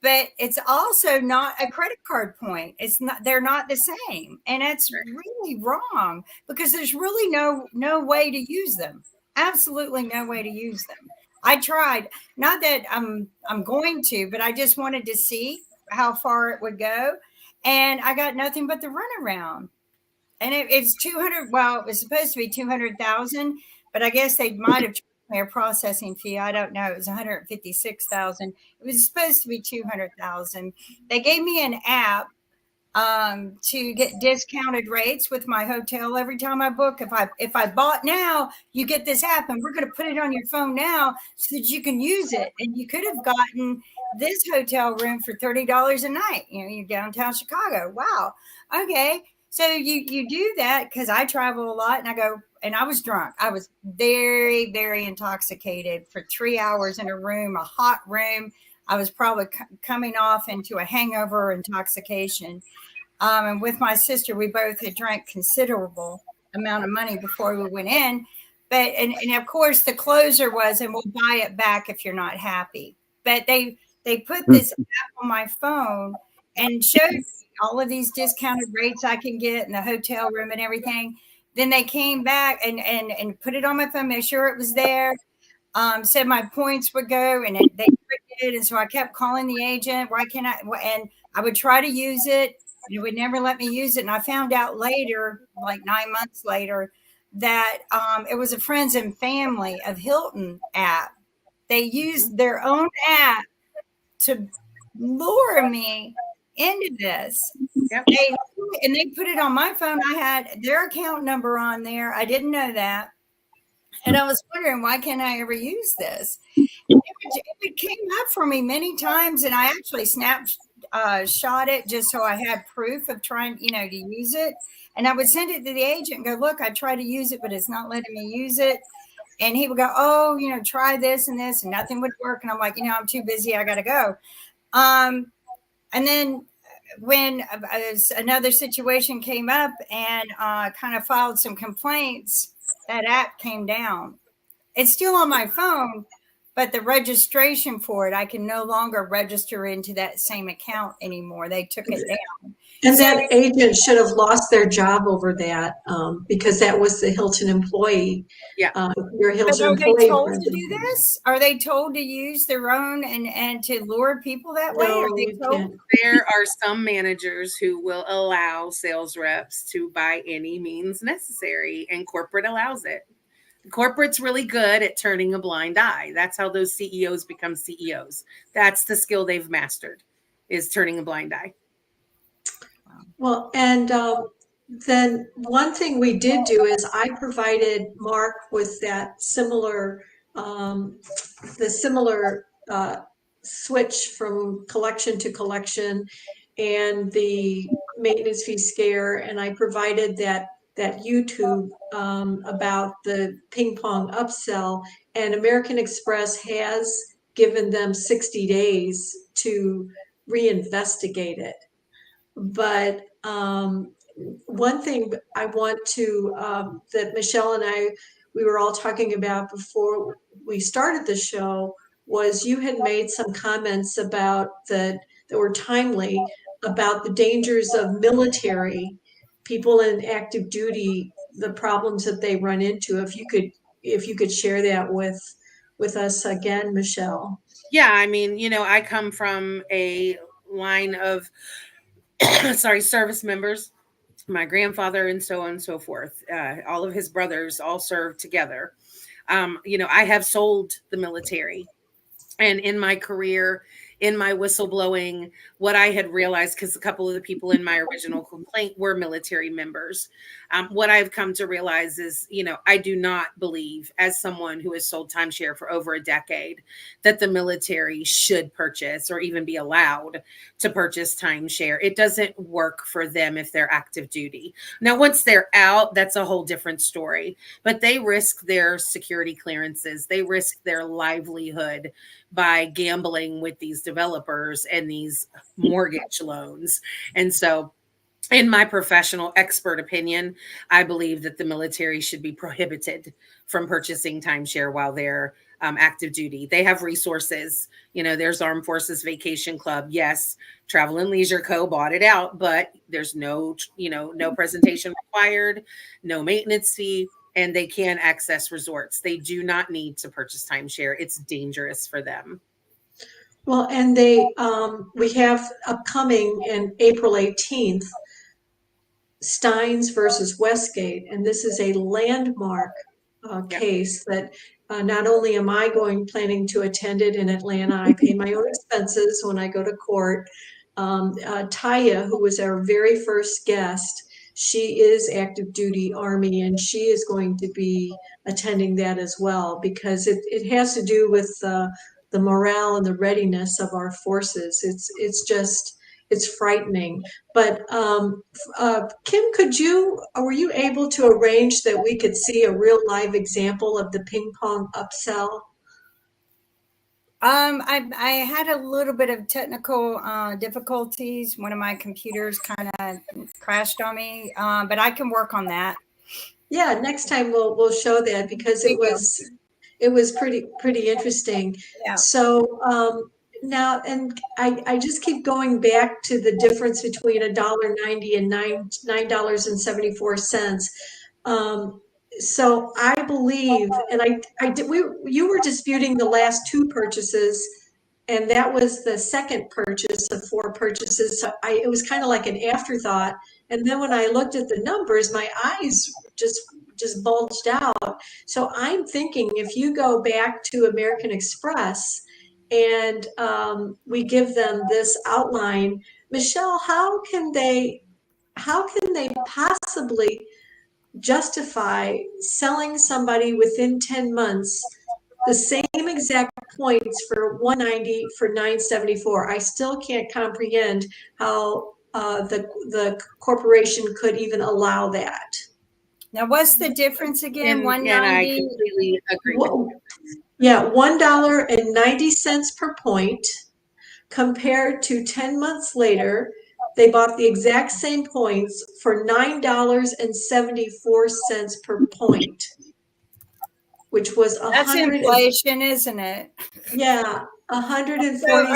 S1: But it's also not a credit card point. It's not, they're not the same. And that's really wrong because there's really no way to use them. Absolutely no way to use them. I tried, not that I'm going to, but I just wanted to see how far it would go. And I got nothing but the runaround. And it's 200. Well, it was supposed to be 200,000, but I guess they might have charged me a processing fee. I don't know. It was 156,000. It was supposed to be 200,000. They gave me an app to get discounted rates with my hotel every time I book. If I bought now, you get this app, and we're going to put it on your phone now so that you can use it. And you could have gotten this hotel room for $30 a night. You're downtown Chicago. Wow. Okay. So you do that because I travel a lot, and I go, and I was drunk. I was very, very intoxicated for 3 hours in a room, a hot room. I was probably coming off into a hangover intoxication. And with my sister, we both had drank considerable amount of money before we went in. But and of course the closer was, and we'll buy it back if you're not happy. But they put this app on my phone and showed me all of these discounted rates I can get in the hotel room and everything. Then they came back and put it on my phone, make sure it was there. Said my points would go, and they did. And so I kept calling the agent. Why can't I? And I would try to use it. It would never let me use it. And I found out later, like 9 months later, that it was a friends and family of Hilton app. They used their own app to lure me into this.
S3: Yep.
S1: They put it on my phone. I had their account number on there. I didn't know that. And I was wondering, why can't I ever use this? It came up for me many times, and I actually shot it just so I had proof of trying, to use it. And I would send it to the agent and go, look, I tried to use it, but it's not letting me use it. And he would go, oh, try this and this, and nothing would work. And I'm like, I'm too busy. I got to go. And then when another situation came up and kind of filed some complaints, that app came down. It's still on my phone, but the registration for it, I can no longer register into that same account anymore. They took it down.
S2: And that agent should have lost their job over that because that was the Hilton employee.
S3: Yeah.
S2: Your Hilton
S1: But are
S2: employee.
S1: they told to do this? Are they told to use their own and to lure people that way?
S2: No,
S1: Are they told?
S3: There are some managers who will allow sales reps to by any means necessary, and corporate allows it. Corporate's really good at turning a blind eye. That's how those CEOs become CEOs. That's the skill they've mastered, is turning a blind eye.
S2: Well, and then one thing we did do is I provided Mark with that similar, switch from collection to collection and the maintenance fee scare. And I provided that YouTube about the ping pong upsell, and American Express has given them 60 days to reinvestigate it. But one thing I want to, that Michelle and we were all talking about before we started the show, was you had made some comments about that were timely about the dangers of military people in active duty, the problems that they run into. If you could share that with us again, Michelle.
S3: Yeah, I mean, I come from a line of service members, my grandfather and so on and so forth. All of his brothers all served together. I have sold the military. And in my career, in my whistleblowing, what I had realized, because a couple of the people in my original complaint were military members, what I've come to realize is, I do not believe, as someone who has sold timeshare for over a decade, that the military should purchase or even be allowed to purchase timeshare. It doesn't work for them if they're active duty. Now, once they're out, that's a whole different story. But they risk their security clearances, they risk their livelihood by gambling with these developers and these mortgage loans. And so, in my professional expert opinion, I believe that the military should be prohibited from purchasing timeshare while they're active duty. They have resources. There's Armed Forces Vacation Club. Yes, Travel and Leisure Co. bought it out, but there's no presentation required, no maintenance fee, and they can access resorts. They do not need to purchase timeshare. It's dangerous for them.
S2: Well, and we have upcoming in April 18th, Steins versus Westgate, and this is a landmark case that not only am I planning to attend it in Atlanta, I pay my own expenses when I go to court. Taya, who was our very first guest, she is active duty Army, and she is going to be attending that as well, because it has to do with the morale and the readiness of our forces. It's frightening. But Kim, were you able to arrange that we could see a real live example of the ping pong upsell?
S1: I had a little bit of technical difficulties. One of my computers kind of crashed on me, but I can work on that.
S2: Yeah, next time we'll show that, because it was pretty interesting.
S1: Yeah.
S2: So now, and I just keep going back to the difference between $1.90 and $9.74. So I believe, and you were disputing the last two purchases, and that was the second purchase of four purchases. So it was kind of like an afterthought. And then when I looked at the numbers, my eyes just bulged out. So I'm thinking, if you go back to American Express and we give them this outline, Michelle, how can they possibly justify selling somebody within 10 months the same exact points for $190 for $974? I still can't comprehend how the corporation could even allow that.
S1: Now, what's the difference again?
S3: And I completely agree with you.
S2: Yeah, $1.90 per point, compared to 10 months later, they bought the exact same points for $9.74 per point, which was
S1: that's inflation, isn't it?
S2: Yeah, 146.
S1: So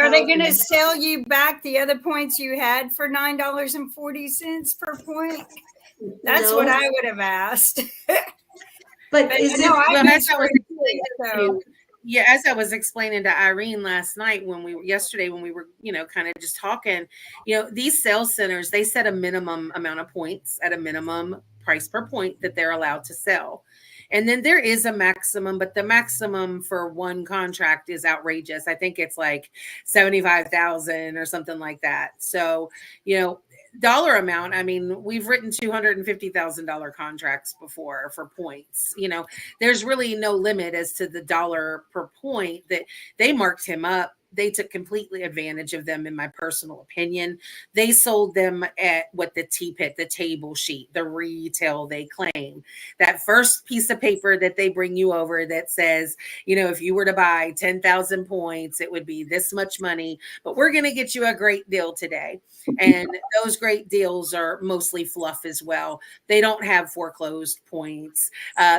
S1: are they going to sell you back the other points you had for $9.40 per point? That's what I would have asked.
S2: But is it?
S3: Yeah, as I was explaining to Irene yesterday when we were, kind of just talking, these sales centers, they set a minimum amount of points at a minimum price per point that they're allowed to sell. And then there is a maximum, but the maximum for one contract is outrageous. I think it's like 75,000 or something like that. So, dollar amount, I mean, we've written $250,000 contracts before for points. There's really no limit as to the dollar per point. That they marked him up. They took completely advantage of them, in my personal opinion. They sold them at what the TPIT, the table sheet, the retail they claim. That first piece of paper that they bring you over that says, if you were to buy 10,000 points, it would be this much money, but we're going to get you a great deal today. And those great deals are mostly fluff as well. They don't have foreclosed points.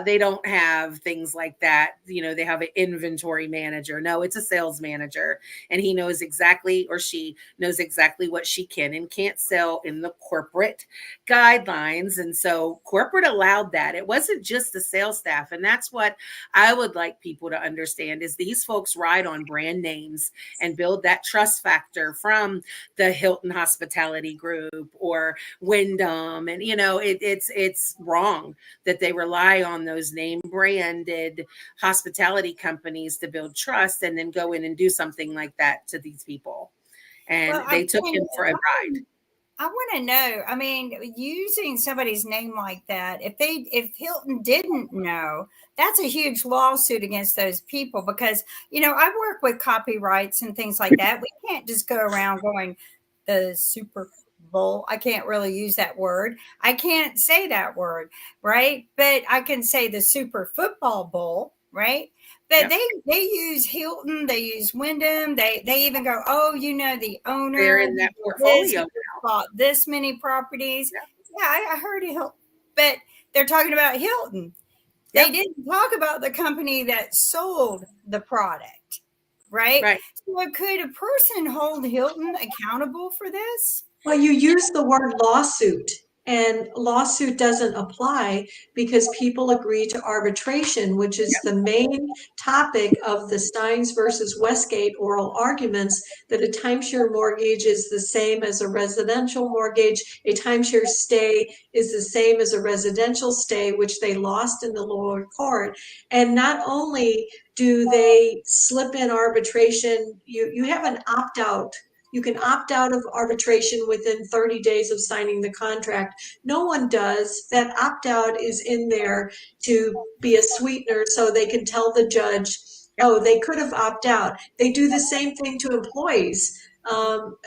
S3: They don't have things like that. They have an inventory manager. No, it's a sales manager. and he knows exactly, or she knows exactly what she can and can't sell in the corporate guidelines. And so corporate allowed that. It wasn't just the sales staff. And that's what I would like people to understand is these folks ride on brand names and build that trust factor from the Hilton Hospitality Group or Wyndham. And, it's wrong that they rely on those name branded hospitality companies to build trust and then go in and do something like that to these people. And
S1: Well,
S3: they took him for a ride.
S1: I want to know, I mean, using somebody's name like that, if Hilton didn't know, that's a huge lawsuit against those people because, I work with copyrights and things like that. We can't just go around going the Super Bowl. I can't really use that word. I can't say that word, right? But I can say the Super Football Bowl, right? But
S3: Yep.
S1: they use Hilton, they use Wyndham, they even go, oh, the owner,
S3: They're in that portfolio
S1: bought this many properties.
S3: Yep.
S1: Yeah, I heard of Hilton, but they're talking about Hilton.
S3: Yep.
S1: They didn't talk about the company that sold the product, right?
S3: Right.
S1: So could a person hold Hilton accountable for this?
S2: Well, you use the word lawsuit, and lawsuit doesn't apply because people agree to arbitration, which is the main topic of the Steins versus Westgate oral arguments, that a timeshare mortgage is the same as a residential mortgage. A timeshare stay is the same as a residential stay, which they lost in the lower court. And not only do they slip in arbitration, you have an opt-out. You can opt out of arbitration within 30 days of signing the contract. No one does. That opt out is in there to be a sweetener so they can tell the judge, oh, they could have opted out. They do the same thing to employees.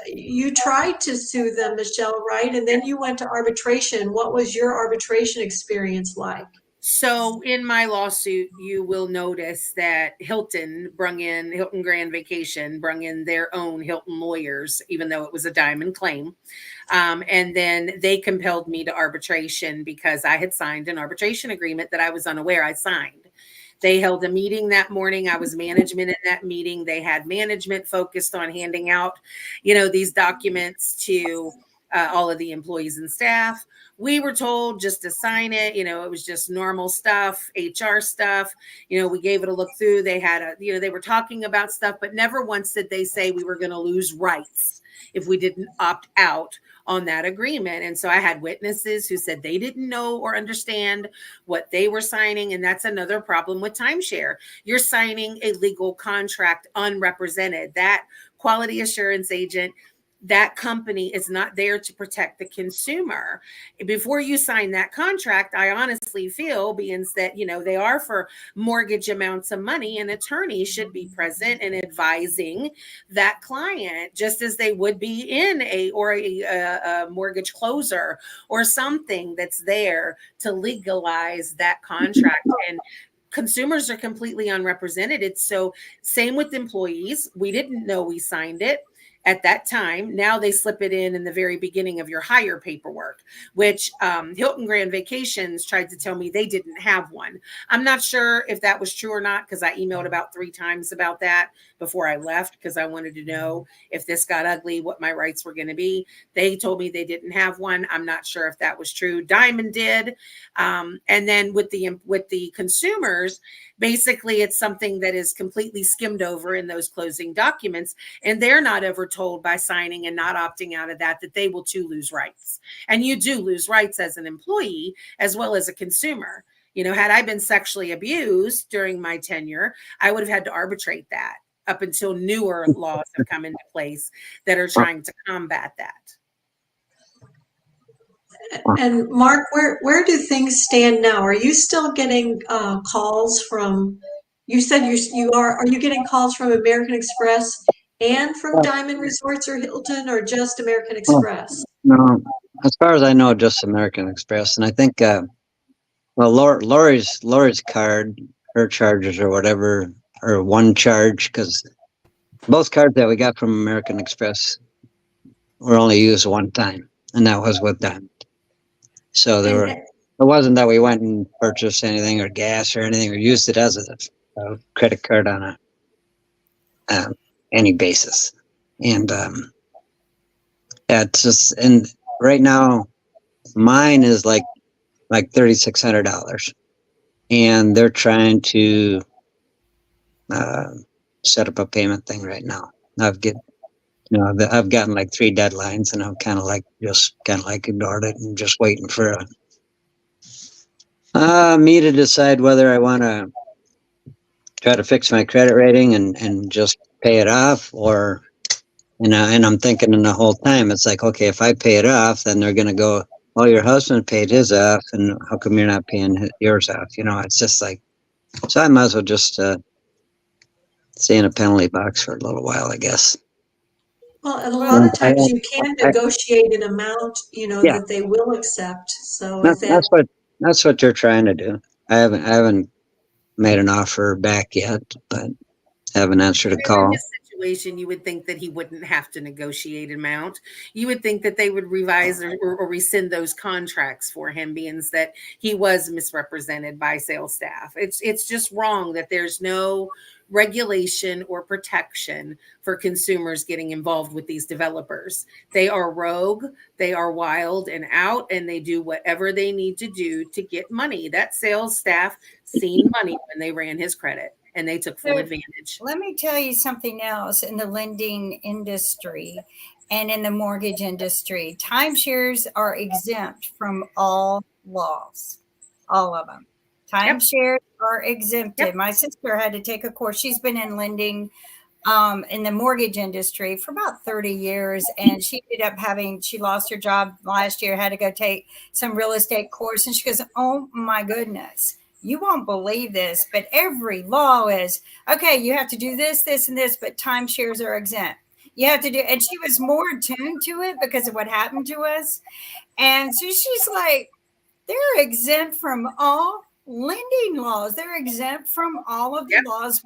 S2: You tried to sue them, Michelle, right? And then you went to arbitration. What was your arbitration experience like?
S3: So in my lawsuit, you will notice that Hilton Grand Vacation brung in their own Hilton lawyers, even though it was a diamond claim. And then they compelled me to arbitration because I had signed an arbitration agreement that I was unaware I signed. They held a meeting that morning. I was management in that meeting. They had management focused on handing out, these documents to all of the employees and staff. We were told just to sign it. It was just normal stuff, HR stuff. We gave it a look through. They had they were talking about stuff, but never once did they say we were going to lose rights if we didn't opt out on that agreement. And so I had witnesses who said they didn't know or understand what they were signing. And that's another problem with timeshare. You're signing a legal contract unrepresented. That quality assurance agent, that company is not there to protect the consumer. Before you sign that contract, I honestly feel, being that, they are for mortgage amounts of money, an attorney should be present and advising that client, just as they would be in a mortgage closer or something that's there to legalize that contract. And consumers are completely unrepresented. So same with employees. We didn't know we signed it at that time. Now they slip it in the very beginning of your hire paperwork, which Hilton Grand Vacations tried to tell me they didn't have one. I'm not sure if that was true or not, because I emailed about 3 times about that before I left, because I wanted to know if this got ugly, what my rights were going to be. They told me they didn't have one. I'm not sure if that was true. Diamond did. And then with the consumers, basically it's something that is completely skimmed over in those closing documents, and they're not ever told by signing and not opting out of that they will too lose rights. And you do lose rights as an employee as well as a consumer. Had I been sexually abused during my tenure, I would have had to arbitrate that up until newer laws have come into place that are trying to combat that.
S2: And Mark, where do things stand now? Are you still getting calls from, you said are you getting calls from American Express and from Diamond Resorts or Hilton, or just American Express?
S4: No, as far as I know, just American Express. And I think, Lori's card, her charges or whatever, or one charge, because both cards that we got from American Express were only used one time, and that was with them. So it wasn't that we went and purchased anything or gas or anything or used it as a credit card on any basis. And it's just, and right now mine is like $3,600, and they're trying to set up a payment thing right now. I've gotten like 3 deadlines, and I'm kind of like ignored it and just waiting for me to decide whether I want to try to fix my credit rating and just pay it off, or and I'm thinking the whole time, it's like, okay, if I pay it off, then they're gonna go, oh, your husband paid his off, and how come you're not paying yours off? It's just like, so I might as well just stay in a penalty box for a little while, I guess.
S2: Well, and a lot of
S4: I,
S2: times you can negotiate an amount,
S4: Yeah.
S2: that they will accept. So
S4: that,
S2: if that,
S4: that's what you're trying to do. I haven't made an offer back yet, but haven't answered a
S3: In
S4: call.
S3: his situation, you would think that he wouldn't have to negotiate an amount. You would think that they would revise or rescind those contracts for him, being that he was misrepresented by sales staff. It's just wrong that there's no regulation or protection for consumers getting involved with these developers. They are rogue, they are wild and out, and they do whatever they need to do to get money. That sales staff seen money when they ran his credit, and they took full advantage.
S1: Let me tell you something else in the lending industry and in the mortgage industry. Timeshares are exempt from all laws, all of them. Timeshares are exempted.
S3: Yep.
S1: My sister had to take a course. She's been in lending in the mortgage industry for about 30 years. And she ended up she lost her job last year, had to go take some real estate course. And she goes, oh my goodness, you won't believe this, but every law is, okay, you have to do this, this, and this, but timeshares are exempt. You have to do, and she was more attuned to it because of what happened to us. And so she's like, they're exempt from all lending laws. They're exempt from all of the laws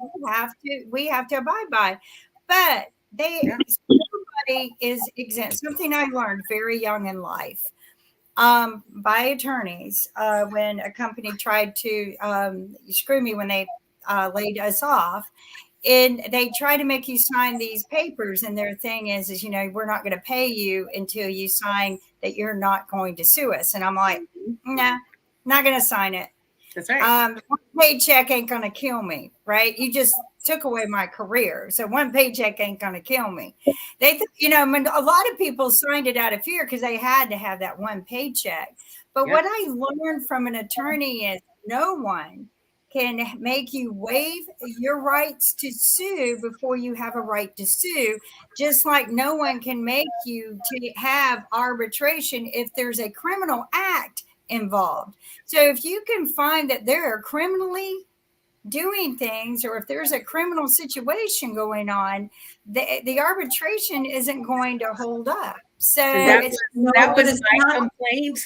S1: we have to abide by. But everybody is exempt. Something I learned very young in life by attorneys when a company tried to screw me when they laid us off. And they try to make you sign these papers, and their thing is we're not going to pay you until you sign that you're not going to sue us. And I'm like, nah, not going to sign it.
S3: That's right.
S1: One paycheck ain't going to kill me, right? You just took away my career, so one paycheck ain't going to kill me. They, a lot of people signed it out of fear because they had to have that one paycheck. But what I learned from an attorney is no one can make you waive your rights to sue before you have a right to sue, just like no one can make you to have arbitration if there's a criminal act involved. So if you can find that they're criminally doing things, or if there's a criminal situation going on, the arbitration isn't going to hold up. So
S3: that was my complaint.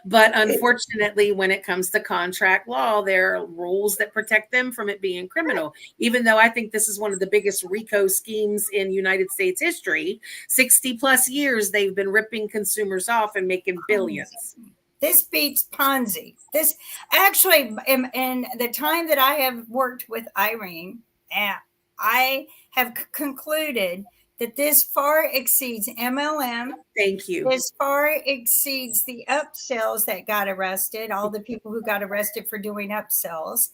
S3: But unfortunately, when it comes to contract law, there are rules that protect them from it being criminal. Even though I think this is one of the biggest RICO schemes in United States history, 60 plus years, they've been ripping consumers off and making billions.
S1: This beats Ponzi. This actually, in the time that I have worked with Irene, I have concluded that this far exceeds MLM.
S3: Thank you.
S1: This far exceeds the upsells that got arrested, all the people who got arrested for doing upsells.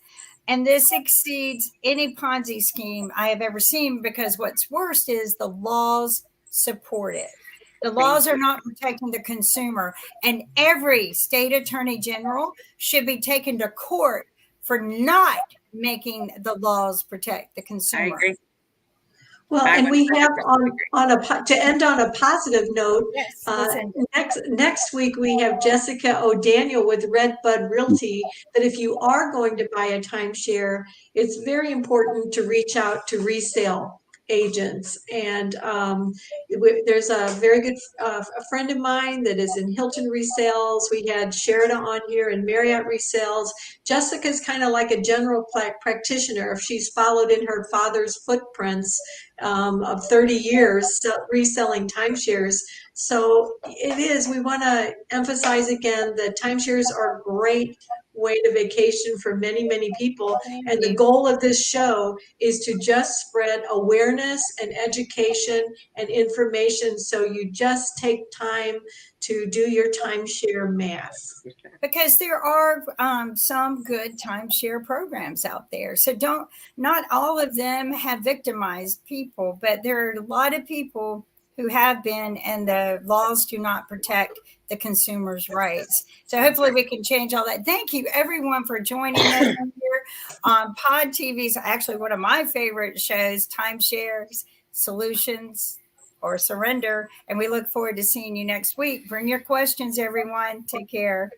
S1: And this exceeds any Ponzi scheme I have ever seen, because what's worst is the laws support it. The laws are not protecting the consumer, and every state attorney general should be taken to court for not making the laws protect the consumer.
S3: I agree.
S2: Well, and we have to end on a positive note.
S1: Yes,
S2: next week we have Jessica O'Daniel with Redbud Realty. That if you are going to buy a timeshare, it's very important to reach out to resale agents. And there's a very good a friend of mine that is in Hilton Resales. We had Sherida on here in Marriott Resales. Jessica's kind of like a general practitioner. If she's followed in her father's footprints of 30 years reselling timeshares. So it is, we want to emphasize again that timeshares are a great way to vacation for many, many people.
S1: Thank
S2: And the
S1: you.
S2: goal of this show is to just spread awareness and education and information, so you just take time to do your timeshare math.
S1: Because there are some good timeshare programs out there. So not all of them have victimized people, but there are a lot of people who have been, and the laws do not protect the consumer's rights. So hopefully we can change all that. Thank you everyone for joining us here on Pod TV. Is actually one of my favorite shows, Timeshares, Solutions, or Surrender. And we look forward to seeing you next week. Bring your questions, everyone. Take care.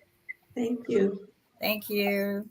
S2: Thank you.
S1: Thank you.